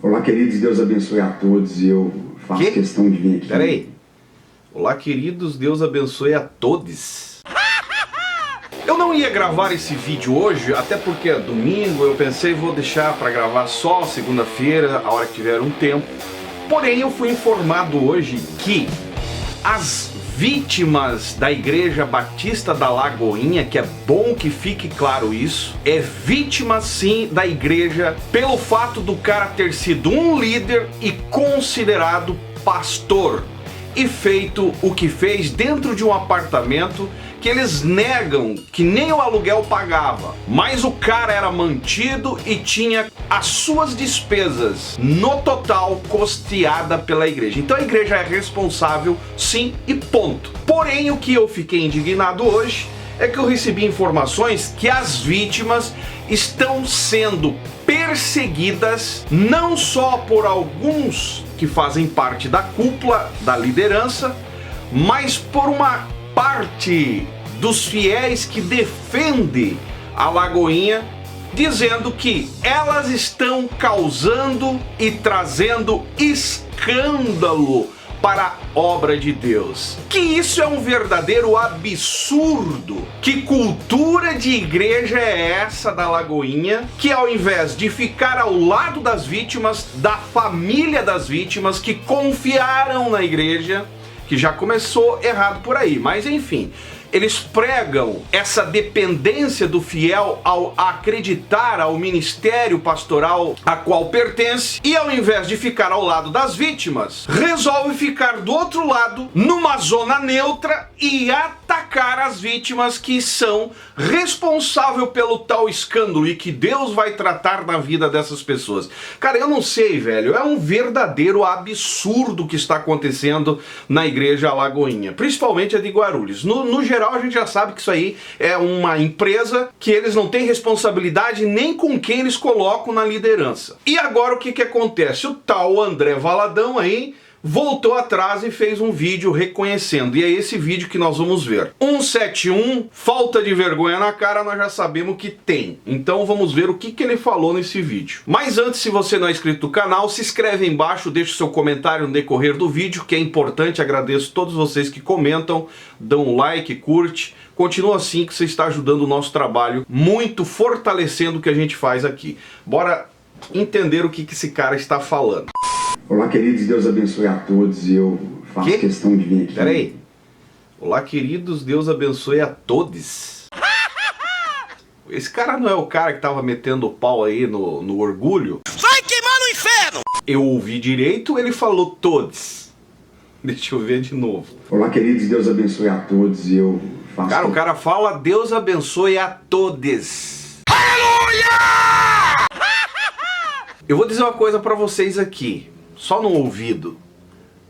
Olá, queridos, Deus abençoe a todos. Eu faço questão de vir aqui. Peraí. Olá, queridos, Deus abençoe a todos. Eu não ia gravar esse vídeo hoje, até porque é domingo. Eu pensei, vou deixar para gravar só segunda-feira, a hora que tiver um tempo. Porém, eu fui informado hoje que as vítimas da Igreja Batista da Lagoinha, que é bom que fique claro isso, é vítima sim da igreja pelo fato do cara ter sido um líder e considerado pastor e feito o que fez dentro de um apartamento que eles negam que nem o aluguel pagava, mas o cara era mantido e tinha as suas despesas no total custeada pela igreja. Então a igreja é responsável sim e ponto. Porém, o que eu fiquei indignado hoje é que eu recebi informações que as vítimas estão sendo perseguidas não só por alguns que fazem parte da cúpula, da liderança, mas por uma parte dos fiéis que defende a Lagoinha, dizendo que elas estão causando e trazendo escândalo para a obra de Deus. Que isso é um verdadeiro absurdo. Que cultura de igreja é essa da Lagoinha, que ao invés de ficar ao lado das vítimas, da família das vítimas que confiaram na igreja, que já começou errado por aí, mas enfim, eles pregam essa dependência do fiel ao acreditar ao ministério pastoral a qual pertence, e ao invés de ficar ao lado das vítimas, resolve ficar do outro lado, numa zona neutra, e atacar as vítimas que são responsáveis pelo tal escândalo e que Deus vai tratar na vida dessas pessoas. Cara, eu não sei, velho, é um verdadeiro absurdo que está acontecendo na Igreja Lagoinha, principalmente a de Guarulhos. No geral, a gente já sabe que isso aí é uma empresa que eles não têm responsabilidade nem com quem eles colocam na liderança. E agora o que acontece? O tal André Valadão aí voltou atrás e fez um vídeo reconhecendo, e é esse vídeo que nós vamos ver. 171, falta de vergonha na cara, nós já sabemos que tem. Então vamos ver o que ele falou nesse vídeo. Mas antes, se você não é inscrito no canal, se inscreve aí embaixo, deixa o seu comentário no decorrer do vídeo, que é importante. Agradeço a todos vocês que comentam, dão um like, curte. Continua assim, que você está ajudando o nosso trabalho, muito fortalecendo o que a gente faz aqui. Bora entender o que esse cara está falando. Olá, queridos, Deus abençoe a todos. Eu faço questão de vir aqui. Peraí. Olá, queridos, Deus abençoe a todos. Esse cara não é o cara que tava metendo o pau aí no orgulho? Vai queimar no inferno! Eu ouvi direito, ele falou todos. Deixa eu ver de novo. Olá, queridos, Deus abençoe a todos. Eu faço... Cara, o cara fala Deus abençoe a todos. Aleluia! Eu vou dizer uma coisa pra vocês aqui, só no ouvido.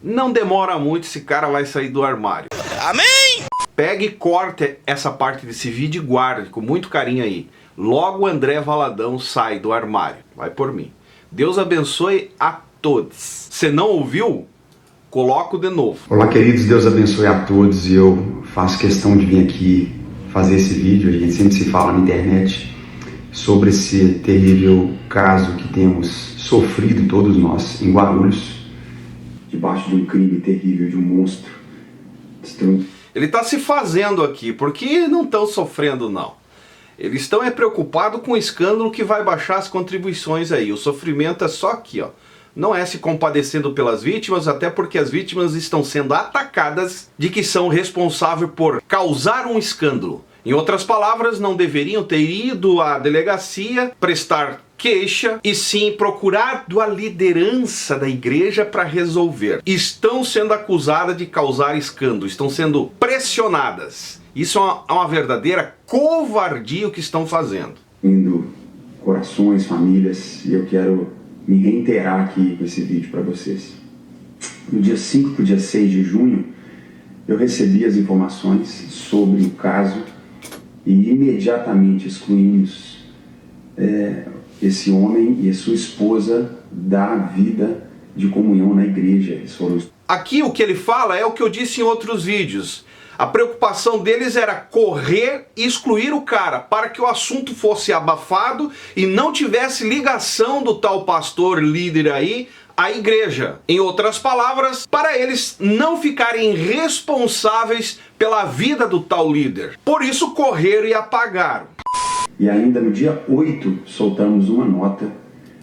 Não demora muito, esse cara vai sair do armário. Amém! Pega e corta essa parte desse vídeo e guarde com muito carinho aí. Logo o André Valadão sai do armário. Vai por mim. Deus abençoe a todos. Você não ouviu? Coloco de novo. Olá, queridos, Deus abençoe a todos. Eu faço questão de vir aqui fazer esse vídeo. A gente sempre se fala na internet sobre esse terrível caso que temos sofrido todos nós em Guarulhos, debaixo de um crime terrível, de um monstro. Ele está se fazendo aqui, porque não estão sofrendo não. Eles estão preocupados com o escândalo que vai baixar as contribuições aí. O sofrimento é só aqui, ó. Não é se compadecendo pelas vítimas, até porque as vítimas estão sendo atacadas de que são responsáveis por causar um escândalo. Em outras palavras, não deveriam ter ido à delegacia prestar queixa e sim procurado a liderança da igreja para resolver. Estão sendo acusadas de causar escândalo, estão sendo pressionadas. Isso é uma verdadeira covardia o que estão fazendo. Indo corações, famílias, e eu quero me reiterar aqui com esse vídeo para vocês. No dia 5 para o dia 6 de junho, eu recebi as informações sobre o caso e imediatamente excluímos esse homem e a sua esposa da vida de comunhão na igreja. Aqui o que ele fala é o que eu disse em outros vídeos. A preocupação deles era correr e excluir o cara, para que o assunto fosse abafado e não tivesse ligação do tal pastor líder aí à igreja. Em outras palavras, para eles não ficarem responsáveis pela vida do tal líder. Por isso correram e apagaram. E ainda no dia 8 soltamos uma nota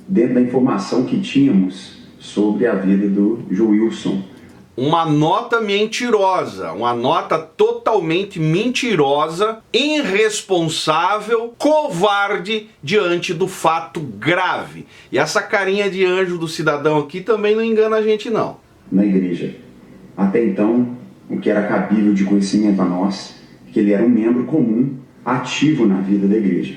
dentro da informação que tínhamos sobre a vida do Joilson. Uma nota mentirosa, uma nota totalmente mentirosa, irresponsável, covarde diante do fato grave. E essa carinha de anjo do cidadão aqui também não engana a gente não. Na igreja. Até então, o que era cabível de conhecimento a nós, que ele era um membro comum, ativo na vida da igreja.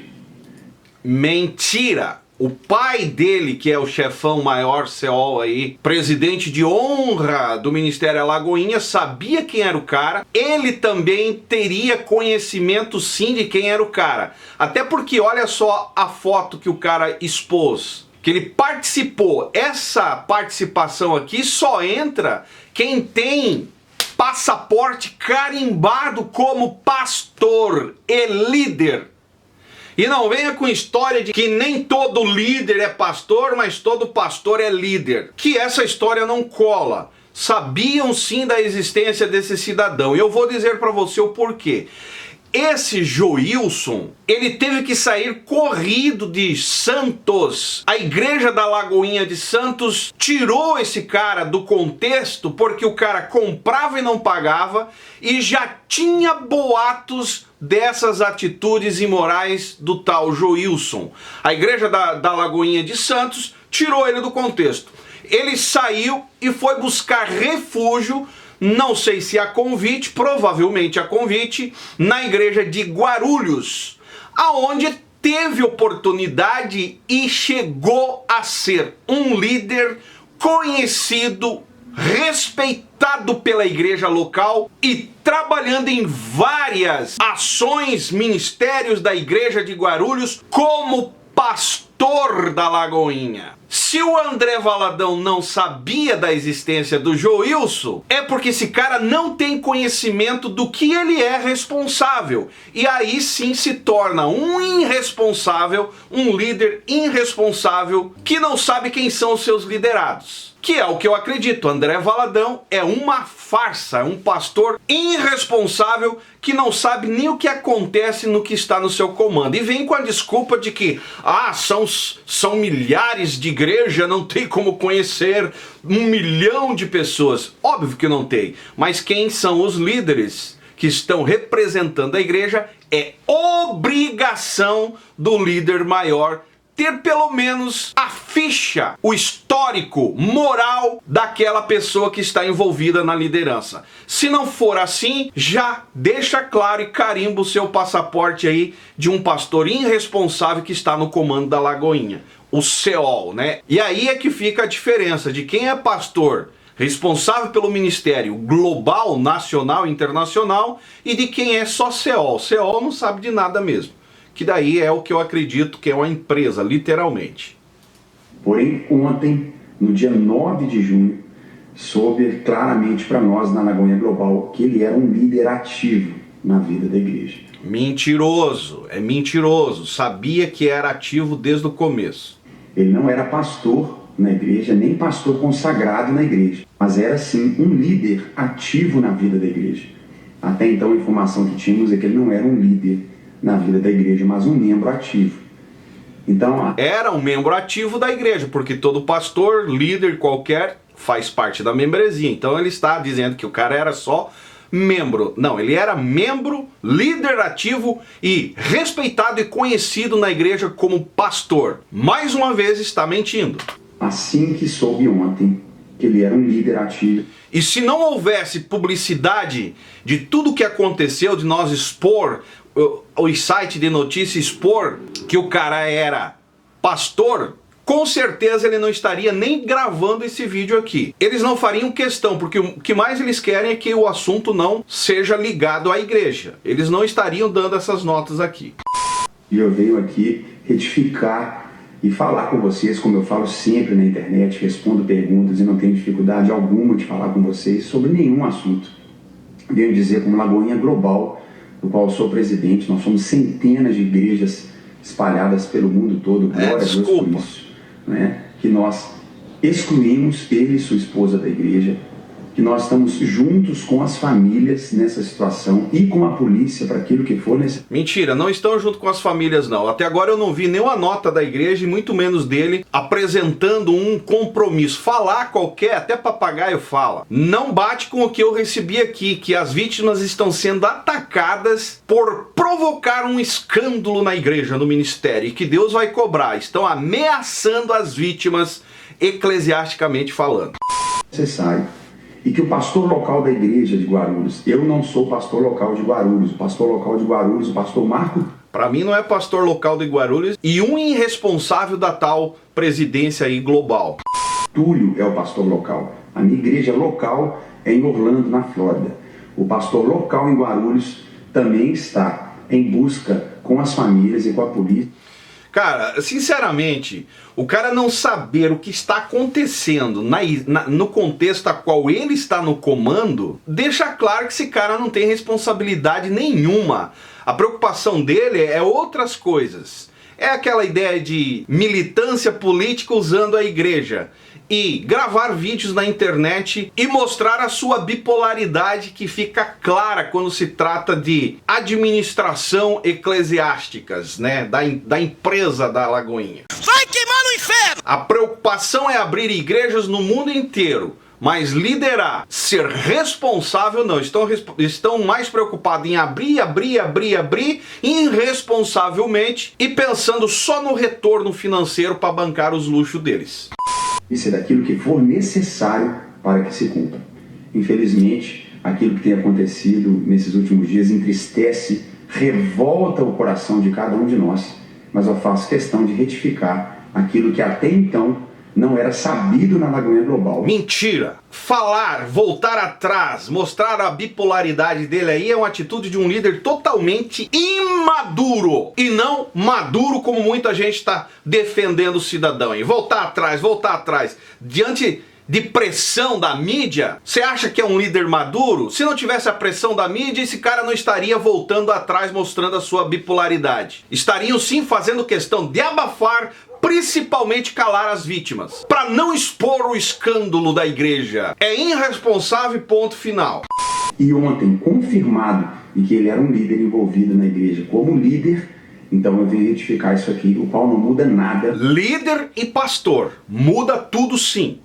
Mentira! O pai dele, que é o chefão maior Seol aí, presidente de honra do Ministério Alagoinha, sabia quem era o cara. Ele também teria conhecimento sim de quem era o cara. Até porque olha só a foto que o cara expôs, que ele participou. Essa participação aqui só entra quem tem passaporte carimbado como pastor e líder. E não venha com história de que nem todo líder é pastor, mas todo pastor é líder. Que essa história não cola. Sabiam sim da existência desse cidadão. E eu vou dizer para você o porquê. Esse Joilson, ele teve que sair corrido de Santos. A igreja da Lagoinha de Santos tirou esse cara do contexto porque o cara comprava e não pagava e já tinha boatos dessas atitudes imorais do tal Joilson. A igreja da Lagoinha de Santos tirou ele do contexto. Ele saiu e foi buscar refúgio, não sei se a convite, provavelmente a convite, na igreja de Guarulhos, aonde teve oportunidade e chegou a ser um líder conhecido, respeitado pela igreja local e trabalhando em várias ações, ministérios da igreja de Guarulhos como pastor da Lagoinha. Se o André Valadão não sabia da existência do Joilson, é porque esse cara não tem conhecimento do que ele é responsável. E aí sim se torna um irresponsável, um líder irresponsável que não sabe quem são os seus liderados. Que é o que eu acredito, André Valadão é uma farsa, é um pastor irresponsável que não sabe nem o que acontece no que está no seu comando. E vem com a desculpa de que, são milhares de igreja, não tem como conhecer 1 milhão de pessoas. Óbvio que não tem, mas quem são os líderes que estão representando a igreja é obrigação do líder maior ter pelo menos a ficha, o histórico moral daquela pessoa que está envolvida na liderança. Se não for assim, já deixa claro e carimba o seu passaporte aí de um pastor irresponsável que está no comando da Lagoinha, o Seol, né? E aí é que fica a diferença de quem é pastor responsável pelo ministério global, nacional, internacional, e de quem é só Seol. Seol não sabe de nada mesmo. Que daí é o que eu acredito que é uma empresa, literalmente. Porém, ontem, no dia 9 de junho, soube claramente para nós na Lagoinha Global que ele era um líder ativo na vida da igreja. Mentiroso, é mentiroso. Sabia que era ativo desde o começo. Ele não era pastor na igreja, nem pastor consagrado na igreja, mas era sim um líder ativo na vida da igreja. Até então a informação que tínhamos é que ele não era um líder na vida da igreja, mas um membro ativo. Então, era um membro ativo da igreja, porque todo pastor, líder qualquer, faz parte da membresia. Então ele está dizendo que o cara era só membro. Não, ele era membro, líder ativo e respeitado e conhecido na igreja como pastor. Mais uma vez está mentindo. Assim que soube ontem que ele era um líder ativo. E se não houvesse publicidade de tudo que aconteceu, de nós expor, o site de notícia expor que o cara era pastor, com certeza ele não estaria nem gravando esse vídeo aqui. Eles não fariam questão, porque o que mais eles querem é que o assunto não seja ligado à igreja. Eles não estariam dando essas notas aqui. E eu venho aqui retificar e falar com vocês, como eu falo sempre na internet, respondo perguntas e não tenho dificuldade alguma de falar com vocês sobre nenhum assunto. venho dizer como Lagoinha Global, do qual eu sou presidente, nós somos centenas de igrejas espalhadas pelo mundo todo, glória a Deus por isso, né? Que nós excluímos ele e sua esposa da igreja, que nós estamos juntos com as famílias nessa situação e com a polícia para aquilo que for necessário. Mentira, não estão junto com as famílias não. Até agora eu não vi nenhuma nota da igreja e muito menos dele apresentando um compromisso. Falar qualquer, até papagaio fala. Não bate com o que eu recebi aqui, que as vítimas estão sendo atacadas por provocar um escândalo na igreja, no ministério, e que Deus vai cobrar. Estão ameaçando as vítimas, eclesiasticamente falando. Necessário. E que o pastor local da igreja de Guarulhos, eu não sou pastor local de Guarulhos, o pastor local de Guarulhos, o pastor Marco... Para mim não é pastor local de Guarulhos e um irresponsável da tal presidência aí global. Túlio é o pastor local. A minha igreja local é em Orlando, na Flórida. O pastor local em Guarulhos também está em busca com as famílias e com a polícia. Cara, sinceramente, o cara não saber o que está acontecendo no contexto a qual ele está no comando, deixa claro que esse cara não tem responsabilidade nenhuma. A preocupação dele é outras coisas. É aquela ideia de militância política usando a igreja. E gravar vídeos na internet e mostrar a sua bipolaridade que fica clara quando se trata de administração eclesiásticas, né? Da empresa da Lagoinha. Vai queimar no inferno! A preocupação é abrir igrejas no mundo inteiro, mas liderar, ser responsável não. Estão mais preocupados em abrir irresponsavelmente e pensando só no retorno financeiro para bancar os luxos deles. Isso é daquilo que for necessário para que se cumpra. Infelizmente, aquilo que tem acontecido nesses últimos dias entristece, revolta o coração de cada um de nós, mas eu faço questão de retificar aquilo que até então não era sabido na Lagoinha Global. Mentira! Falar, voltar atrás, mostrar a bipolaridade dele aí é uma atitude de um líder totalmente imaduro. E não maduro como muita gente está defendendo o cidadão. E voltar atrás. Diante de pressão da mídia, você acha que é um líder maduro? Se não tivesse a pressão da mídia, esse cara não estaria voltando atrás mostrando a sua bipolaridade. Estariam sim fazendo questão de abafar, principalmente calar as vítimas, para não expor o escândalo da igreja. É irresponsável, ponto final. E ontem, confirmado de que ele era um líder envolvido na igreja como líder, então eu vim retificar isso aqui, o qual não muda nada. Líder e pastor, muda tudo sim.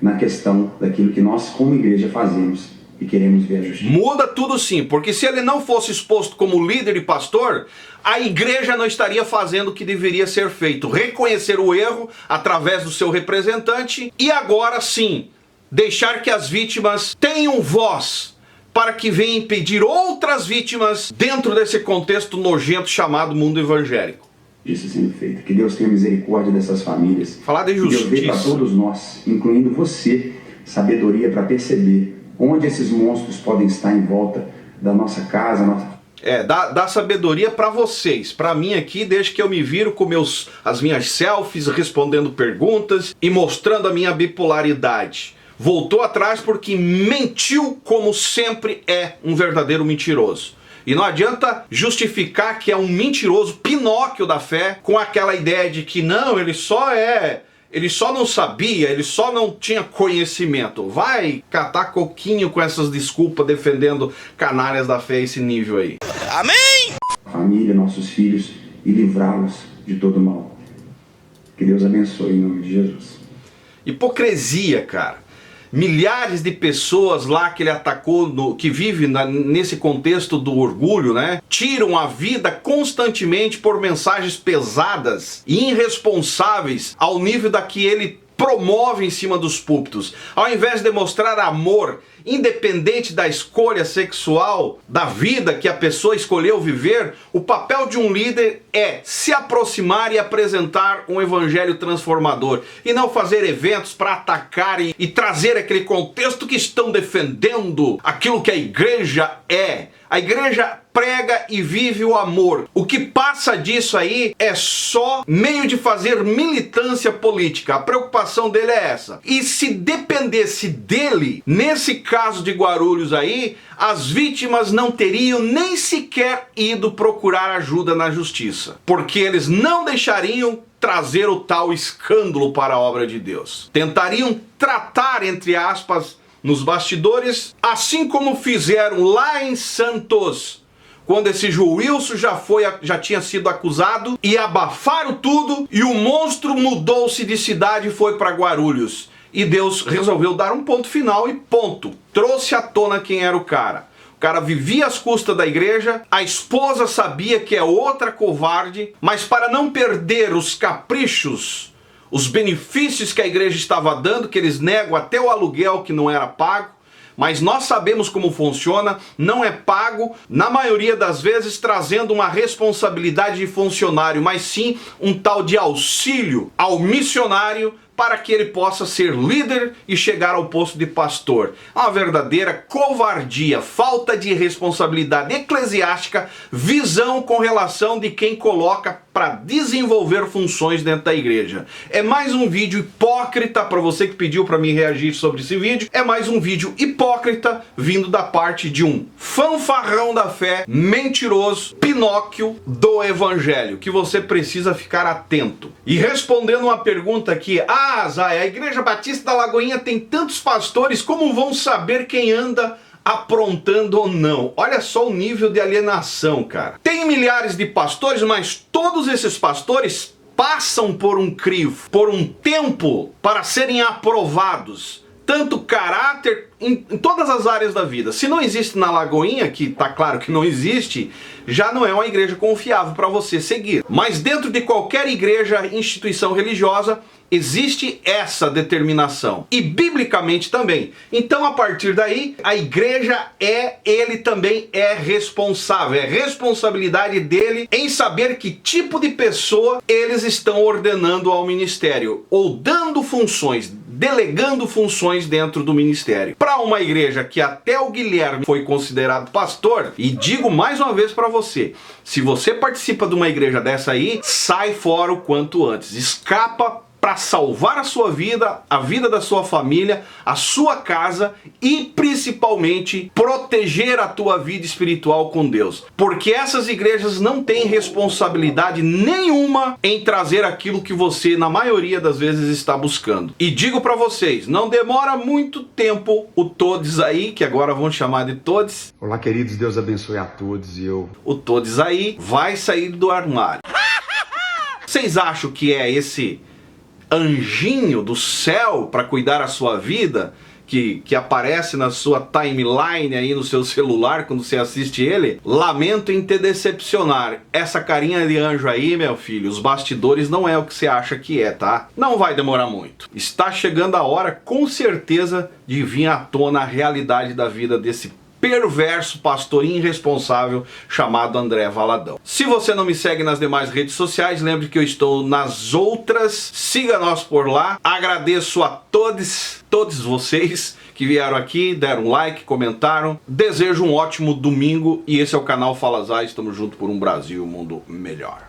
Na questão daquilo que nós como igreja fazemos e queremos ver a justiça. Muda tudo sim, porque se ele não fosse exposto como líder e pastor, a igreja não estaria fazendo o que deveria ser feito. Reconhecer o erro através do seu representante e agora sim, deixar que as vítimas tenham voz para que venham impedir outras vítimas dentro desse contexto nojento chamado mundo evangélico. Isso sendo feito. Que Deus tenha misericórdia dessas famílias. Falar de justiça. Que Deus dê para todos nós, incluindo você, sabedoria para perceber onde esses monstros podem estar em volta da nossa casa. Dá sabedoria para vocês. Para mim aqui, desde que eu me viro com as minhas selfies, respondendo perguntas e mostrando a minha bipolaridade. Voltou atrás porque mentiu como sempre é um verdadeiro mentiroso. E não adianta justificar que é um mentiroso Pinóquio da fé com aquela ideia de que não, ele só não sabia, ele só não tinha conhecimento. Vai catar coquinho com essas desculpas defendendo canalhas da fé a esse nível aí. Amém! Família, nossos filhos e livrá-los de todo mal. Que Deus abençoe em nome de Jesus. Hipocrisia, cara. Milhares de pessoas lá que ele atacou, que vivem nesse contexto do orgulho, né? Tiram a vida constantemente por mensagens pesadas e irresponsáveis ao nível da que ele promove em cima dos púlpitos. Ao invés de demonstrar amor, independente da escolha sexual, da vida que a pessoa escolheu viver, o papel de um líder é se aproximar e apresentar um evangelho transformador e não fazer eventos para atacar e trazer aquele contexto que estão defendendo aquilo que a igreja é. A igreja prega e vive o amor. O que passa disso aí é só meio de fazer militância política. A preocupação dele é essa. E se dependesse dele, nesse caso, caso de Guarulhos aí, as vítimas não teriam nem sequer ido procurar ajuda na justiça, porque eles não deixariam trazer o tal escândalo para a obra de Deus. Tentariam tratar, entre aspas, nos bastidores, assim como fizeram lá em Santos, quando esse Joilson já tinha sido acusado, e abafaram tudo, e o monstro mudou-se de cidade e foi para Guarulhos. E Deus resolveu dar um ponto final e ponto. Trouxe à tona quem era o cara. O cara vivia às custas da igreja, a esposa sabia que é outra covarde, mas para não perder os caprichos, os benefícios que a igreja estava dando, que eles negam até o aluguel que não era pago, mas nós sabemos como funciona, não é pago, na maioria das vezes trazendo uma responsabilidade de funcionário, mas sim um tal de auxílio ao missionário para que ele possa ser líder e chegar ao posto de pastor. Uma verdadeira covardia, falta de responsabilidade eclesiástica, visão com relação de quem coloca para desenvolver funções dentro da igreja. É mais um vídeo hipócrita, para você que pediu para mim reagir sobre esse vídeo, é mais um vídeo hipócrita vindo da parte de um fanfarrão da fé, mentiroso, Pinóquio do evangelho, que você precisa ficar atento. E respondendo uma pergunta aqui, Zay, a Igreja Batista da Lagoinha tem tantos pastores, como vão saber quem anda aprontando ou não? Olha só o nível de alienação, cara. Tem milhares de pastores, mas todos esses pastores passam por um crivo, por um tempo para serem aprovados. Tanto caráter, em todas as áreas da vida. Se não existe na Lagoinha, que tá claro que não existe, já não é uma igreja confiável para você seguir. Mas dentro de qualquer igreja, instituição religiosa, existe essa determinação. E biblicamente também. Então, a partir daí, a igreja ele também é responsável. É responsabilidade dele em saber que tipo de pessoa eles estão ordenando ao ministério. Ou dando funções, delegando funções dentro do ministério. Para uma igreja que até o Guilherme foi considerado pastor, e digo mais uma vez para você, se você participa de uma igreja dessa aí, sai fora o quanto antes. Escapa para salvar a sua vida, a vida da sua família, a sua casa e principalmente proteger a tua vida espiritual com Deus. Porque essas igrejas não têm responsabilidade nenhuma em trazer aquilo que você, na maioria das vezes, está buscando. E digo para vocês, não demora muito tempo o Todes aí, que agora vão chamar de Todes. Olá, queridos, Deus abençoe a todos. O Todes aí vai sair do armário. Vocês acham que é esse anjinho do céu para cuidar a sua vida, que aparece na sua timeline aí no seu celular quando você assiste ele? Lamento em te decepcionar. Essa carinha de anjo aí, meu filho, os bastidores não é o que você acha que é, tá? Não vai demorar muito. Está chegando a hora, com certeza, de vir à tona a realidade da vida desse perverso pastor irresponsável chamado André Valadão. Se você não me segue nas demais redes sociais, lembre que eu estou nas outras. Siga nós por lá. Agradeço a todos vocês que vieram aqui, deram like, comentaram. Desejo um ótimo domingo e esse é o canal Fala Zay. Estamos juntos por um Brasil e um mundo melhor.